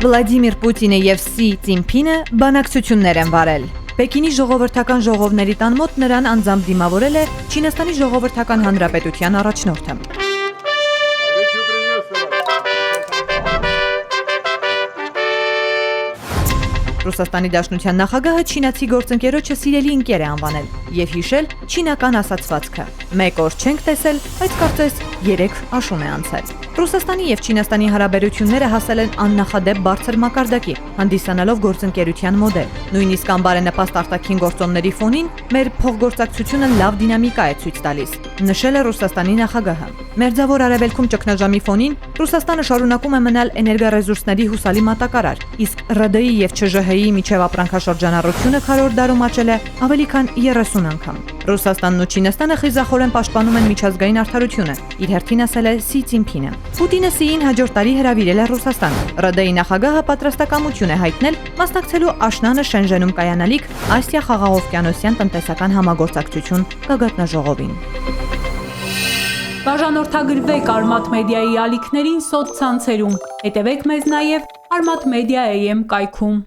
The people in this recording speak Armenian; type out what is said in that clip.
Վլադիմիր Պուտինը եւ Սի Ցինփինը բանակցություններ են վարել։ Պեկինի ժողովրդական ժողովների տան մոտ նրան անձամբ դիմավորել է Չինաստանի ժողովրդական հանրապետության առաջնորդը։ Ռուսաստանի Դաշնության նախագահը չինացի գործընկերոջը սիրելի ընկեր է անվանել եւ հիշել չինական ասացվածքը. «Մեկ օր չենք տեսել, բայց կարծես 3 աշուն է անցել»։ Ռուսաստանի եւ Չինաստանի հարաբերությունները հասել են աննախադեպ բարձր մակարդակի, հանդիսանալով գործընկերության մոդել։ Նույնիսկ անբարենպաստ արտաքին գործոնների ֆոնին մեր փոխգործակցությունը լավ դինամիկա է ցույց տալիս, նշել է Ռուսաստանի նախագահը։ Մերձավոր Արևելքում ճգնաժամի ֆոնին Ռուսաստանը շարունակում է մնալ էներգառեսուրսների հուսալի մատակարար, իսկ ՌԴ-ի եւ ՉԺՀ-ի միջև ապրանքաշրջանառությունը քառորդ դարում աճել է ավելի քան 30 անգամ։ Ռուսաստանն ու Չինաստանը խիզախորեն պաշտպանում են միջազգային արդարությունը, իր հերթին ասել է Սի Ցինփինը։ Պուտինը Սիին հաջորդ տարի հրավիրել է Ռուսաստան։ ՌԴ-ի նախագահը պատրաստակամություն է հայտնել մասնակցելու աշնանը Շենժենում կայանալիք Ասիա խաղաղօվկիանոսյան տնտեսական համագործակցություն գագաթնաժողովին։ Բաժանորդագրվեք Արմաթ մեդիայի ալիքներին սոցցանցերում։ Հետևեք մեզ նաև Armat Media AM կայքում։